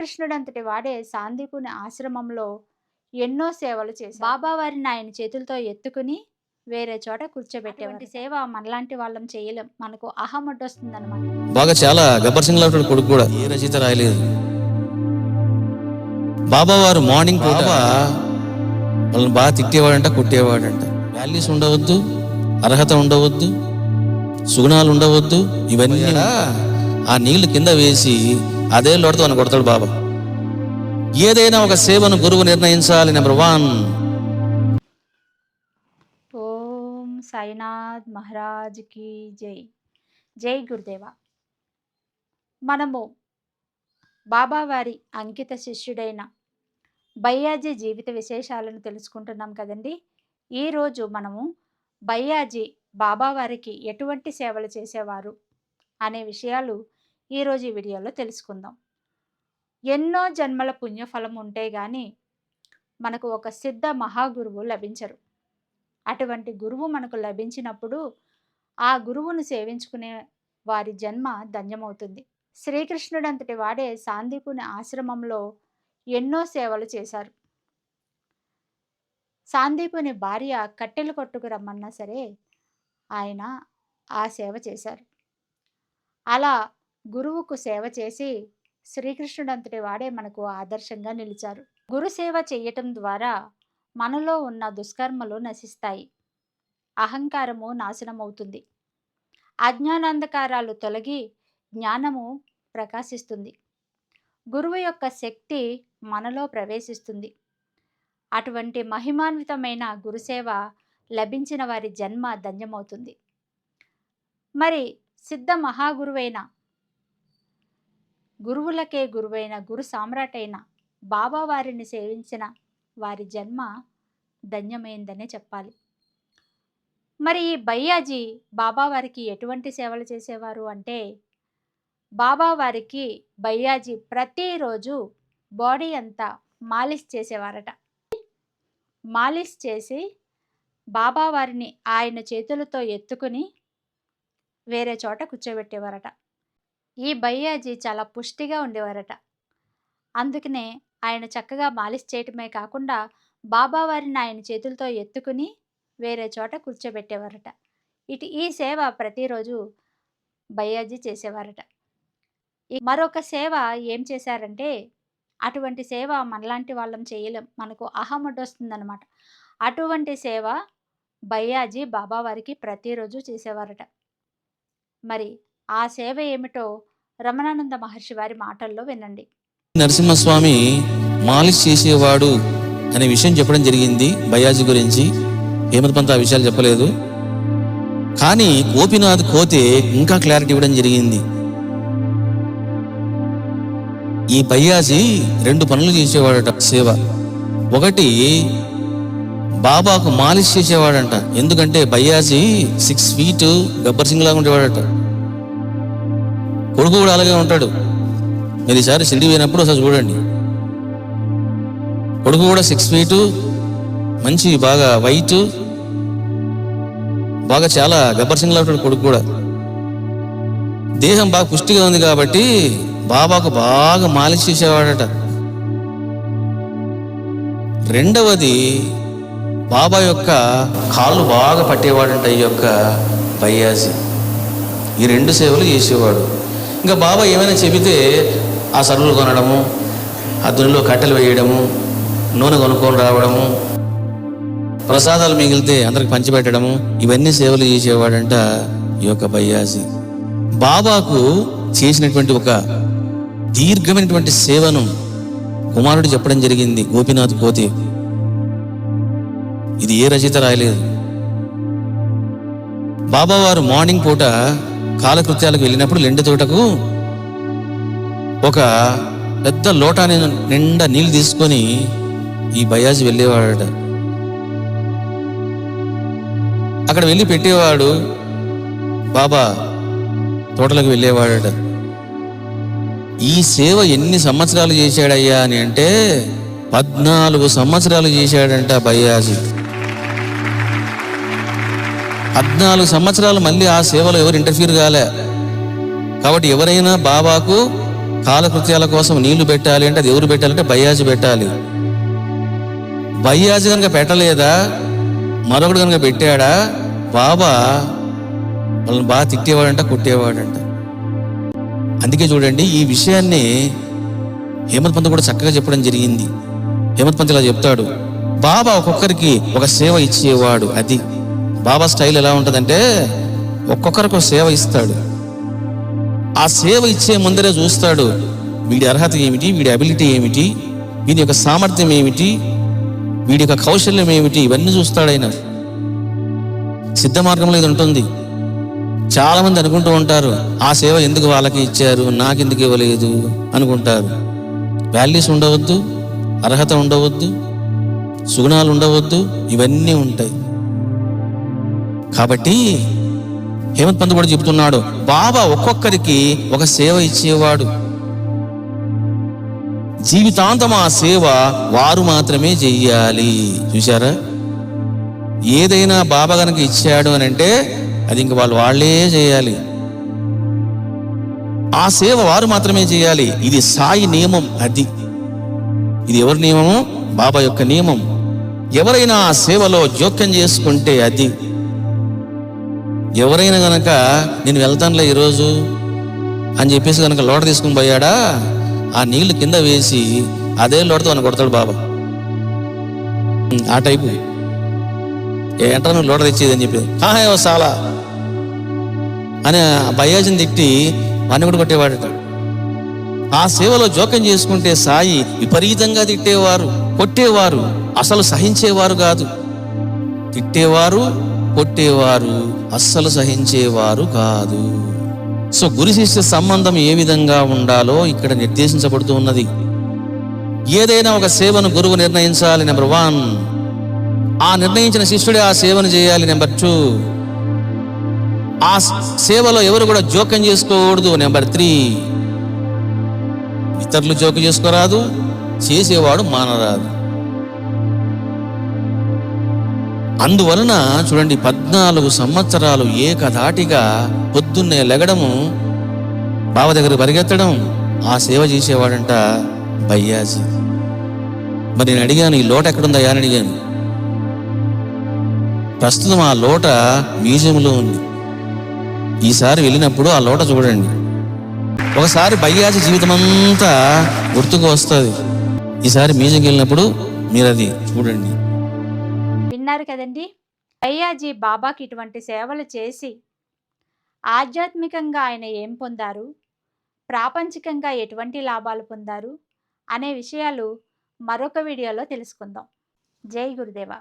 కృష్ణుడంతటి వాడే సాందీపుని ఆశ్రమంలో ఎన్నో సేవలు చేశారు. బాబా వారిని ఆయన చేతులతో ఎత్తుకుని వేరే చోట కూర్చోబెట్టేవారు. సేవ మనలాంటి వాళ్ళం చేయలేం, మనకు అహం అడ్డొస్తుందన్నమాట. బాగా చాలా గబ్బర్ సింగ్ లాంటి కొడుకు కూడా ఏ రచయిత రాయలేదు. బాబా వారు మార్నింగ్ పూట వాళ్ళని బాగా తిట్టేవాడంట, కొట్టేవాడంట. వాల్యూస్ ఉండవద్దు, అర్హత ఉండవద్దు, సుగుణాలు ఉండవద్దు, ఇవన్నీ ఆ నీళ్లు కింద వేసి అదే లోటుతో అని కొడతాడు బాబా. ఏదైనా ఒక సేవను గురువు నిర్ణయించాలి. నెంబర్ 1. ఓం సాయినాథ్ మహారాజ్ కి జై. జై గురుదేవ. మనము బాబా వారి అంకిత శిష్యుడైన బయ్యాజీ జీవిత విశేషాలను తెలుసుకుంటున్నాం కదండి. ఈరోజు మనము బయ్యాజీ బాబా వారికి ఎటువంటి సేవలు చేసేవారు అనే విషయాలు ఈరోజు ఈ వీడియోలో తెలుసుకుందాం. ఎన్నో జన్మల పుణ్యఫలం ఉంటే కానీ మనకు ఒక సిద్ధ మహాగురువు లభించరు. అటువంటి గురువు మనకు లభించినప్పుడు ఆ గురువును సేవించుకునే వారి జన్మ ధన్యమవుతుంది. శ్రీకృష్ణుడంతటి వాడే సాందీపుని ఆశ్రమంలో ఎన్నో సేవలు చేశారు. సాందీపుని భార్య కట్టెలు కొట్టుకు రమ్మన్నా సరే ఆయన ఆ సేవ చేశారు. అలా గురువుకు సేవ చేసి శ్రీకృష్ణుడంతటి వాడే మనకు ఆదర్శంగా నిలిచారు. గురు సేవ చేయటం ద్వారా మనలో ఉన్న దుష్కర్మలు నశిస్తాయి, అహంకారము నాశనమవుతుంది, అజ్ఞానాంధకారాలు తొలగి జ్ఞానము ప్రకాశిస్తుంది, గురువు యొక్క శక్తి మనలో ప్రవేశిస్తుంది. అటువంటి మహిమాన్వితమైన గురుసేవ లభించిన వారి జన్మ ధన్యమవుతుంది. మరి సిద్ధ మహాగురువైన గురువులకే గురువైన గురు సామ్రాటైన బాబా వారిని సేవించిన వారి జన్మ ధన్యమైందనే చెప్పాలి. మరి ఈ బయ్యాజీ బాబా వారికి ఎటువంటి సేవలు చేసేవారు అంటే, బాబా వారికి బయ్యాజీ ప్రతిరోజు బాడీ అంతా మాలిష్ చేసేవారట. మాలిష్ చేసి బాబా వారిని ఆయన చేతులతో ఎత్తుకుని వేరే చోట కూర్చోబెట్టేవారట. ఈ బయ్యాజీ చాలా పుష్టిగా ఉండేవారట. అందుకనే ఆయన చక్కగా మాలిష్ చేయటమే కాకుండా బాబా వారిని ఆయన చేతులతో ఎత్తుకుని వేరే చోట కూర్చోబెట్టేవారట. ఈ సేవ ప్రతిరోజు బయ్యాజీ చేసేవారట. మరొక సేవ ఏం చేశారంటే, అటువంటి సేవ మనలాంటి వాళ్ళం చేయలేం, మనకు అహం అడ్డొస్తుందన్నమాట. అటువంటి సేవ బయ్యాజీ బాబా వారికి ప్రతిరోజు చేసేవారట. మరి ఆ సేవ ఏమిటో రమణానంద మహర్షి వారి మాటల్లో వినండి. నరసింహస్వామి మాలిష్ చేసేవాడు అనే విషయం చెప్పడం జరిగింది బయ్యాజీ గురించి. హేమత్ పంత్ ఆ విషయాలు చెప్పలేదు, కానీ గోపీనాథ్ కోతే ఇంకా క్లారిటీ ఇవ్వడం జరిగింది. ఈ బయ్యాజీ 2 పనులు చేసేవాడట సేవ. ఒకటి, బాబాకు మాలిష్ చేసేవాడంట. ఎందుకంటే బయ్యాజీ 6 feet గబ్బర్ సింగ్ లాగా ఉండేవాడట. కొడుకు కూడా అలాగే ఉంటాడు. మీరు ఈసారి షిరిడి పోయినప్పుడు ఒకసారి చూడండి. కొడుకు కూడా 6 feet, మంచి బాగా వైట్, బాగా చాలా గబ్బర్ సింగ్ లాగా ఉంటాడు కొడుకు కూడా. దేహం బాగా పుష్టిగా ఉంది కాబట్టి బాబాకు బాగా మాలిష్ చేసేవాడట. రెండవది, బాబా యొక్క కాళ్ళు బాగా పట్టేవాడంట ఈ యొక్క బయ్యాజీ. ఈ 2 సేవలు చేసేవాడు. ఇంకా బాబా ఏమైనా చెబితే ఆ సరువులు కొనడము, ఆ దునిలో కట్టెలు వేయడము, నూనె కొనుక్కొని రావడము, ప్రసాదాలు మిగిలితే అందరికి పంచిపెట్టడము, ఇవన్నీ సేవలు చేసేవాడంట ఈ యొక్క బయ్యాజీ. బాబాకు చేసినటువంటి ఒక దీర్ఘమైనటువంటి సేవను కుమారుడు చెప్పడం జరిగింది, గోపీనాథ్ కోతే. ఇది ఏ రచయిత రాయలేదు. బాబా వారు మార్నింగ్ పూట కాలకృత్యాలకు వెళ్ళినప్పుడు లెండి తోటకు ఒక పెద్ద లోటా నిండా నీళ్లు తీసుకొని ఈ బయ్యాజీ వెళ్ళేవాడట. అక్కడ వెళ్ళి పెట్టేవాడు. బాబా తోటలకు వెళ్ళేవాడట. ఈ సేవ ఎన్ని సంవత్సరాలు చేశాడయ్యా అని అంటే 14 సంవత్సరాలు చేశాడంట బయ్యాజీ. 14 సంవత్సరాలు మళ్ళీ ఆ సేవలో ఎవరు ఇంటర్ఫీర్ కాలే. కాబట్టి ఎవరైనా బాబాకు కాలకృత్యాల కోసం నీళ్లు పెట్టాలి అంటే అది ఎవరు పెట్టాలంటే బయ్యాజి పెట్టాలి. బయ్యాజి కనుక పెట్టలేదా, మరొకడు కనుక పెట్టాడా, బాబా వాళ్ళని బాగా తిట్టేవాడంట, కొట్టేవాడంట. అందుకే చూడండి, ఈ విషయాన్ని హేమంత్ పంత్ కూడా చక్కగా చెప్పడం జరిగింది. హేమంత్ పంత్ ఇలా చెప్తాడు, బాబా ఒక్కొక్కరికి ఒక సేవ ఇచ్చేవాడు. అది బాబా స్టైల్ ఎలా ఉంటుందంటే ఒక్కొక్కరికి ఒక సేవ ఇస్తాడు. ఆ సేవ ఇచ్చే ముందరే చూస్తాడు, వీడి అర్హత ఏమిటి, వీడి అబిలిటీ ఏమిటి, వీడి యొక్క సామర్థ్యం ఏమిటి, వీడి యొక్క కౌశల్యం ఏమిటి, ఇవన్నీ చూస్తాడు ఆయన. సిద్ధ మార్గంలో ఇది ఉంటుంది. చాలా మంది అనుకుంటూ ఉంటారు, ఆ సేవ ఎందుకు వాళ్ళకి ఇచ్చారు, నాకెందుకు ఇవ్వలేదు అనుకుంటారు. వాల్యూస్ ఉండవద్దు, అర్హత ఉండవద్దు, సుగుణాలు ఉండవద్దు, ఇవన్నీ ఉంటాయి. కాబట్టి హేమంత్ పంత్ కూడా చెబుతున్నాడు, బాబా ఒక్కొక్కరికి ఒక సేవ ఇచ్చేవాడు. జీవితాంతం ఆ సేవ వారు మాత్రమే చెయ్యాలి. చూశారా, ఏదైనా బాబా కనుక ఇచ్చాడు అని అంటే అది ఇంక వాళ్ళే చేయాలి. ఆ సేవ వారు మాత్రమే చేయాలి. ఇది సాయి నియమం. ఇది ఎవరి నియమము? బాబా యొక్క నియమం. ఎవరైనా ఆ సేవలో జోక్యం చేసుకుంటే, అది ఎవరైనా గనక నేను వెళ్తానులే ఈరోజు అని చెప్పేసి కనుక లోట తీసుకుని పోయాడా, ఆ నీళ్లు కింద వేసి అదే లోటతో అని కొడతాడు బాబా. ఆ టైపు ఏంటో నువ్వు లోట తెచ్చేది అని చెప్పి చాలా అని బయ్యాజిని తిట్టి వాడిని కూడా కొట్టేవాడట. ఆ సేవలో జోక్యం చేసుకుంటే సాయి విపరీతంగా తిట్టేవారు, కొట్టేవారు, అసలు సహించేవారు కాదు. తిట్టేవారు, కొట్టేవారు, అస్సలు సహించేవారు కాదు. సో గురు శిష్య సంబంధం ఏ విధంగా ఉండాలో ఇక్కడ నిర్దేశించబడుతూ ఉన్నది. ఏదైనా ఒక సేవను గురువు నిర్ణయించాలి, నెంబర్ 1. ఆ నిర్ణయించిన శిష్యుడే ఆ సేవను చేయాలి, నెంబర్ 2. ఆ సేవలో ఎవరు కూడా జోక్యం చేసుకోకూడదు, నెంబర్ 3. ఇతరులు జోక్యం చేసుకోరాదు, చేసేవాడు మానరాదు. అందువలన చూడండి, 14 సంవత్సరాలు ఏకధాటిగా పొద్దున్నే లెగడము, బావ దగ్గర పరిగెత్తడం, ఆ సేవ చేసేవాడంట బయ్యాజీ. మరి నేను అడిగాను, ఈ లోట ఎక్కడుందయ్యా అని అడిగాను. ప్రస్తుతం ఆ లోట మ్యూజియంలో ఉంది. ఈసారి వెళ్ళినప్పుడు ఆ లోట చూడండి. ఒకసారి బయ్యాజీ జీవితం అంతా గుర్తుకు వస్తుంది. ఈసారి మ్యూజియంకి వెళ్ళినప్పుడు మీరు అది చూడండి. విన్నారు కదండి, బయ్యాజీ బాబాకి ఇటువంటి సేవలు చేసి ఆధ్యాత్మికంగా ఆయన ఏం పొందారు, ప్రాపంచికంగా ఎటువంటి లాభాలు పొందారు అనే విషయాలు మరొక వీడియోలో తెలుసుకుందాం. జై గురుదేవ.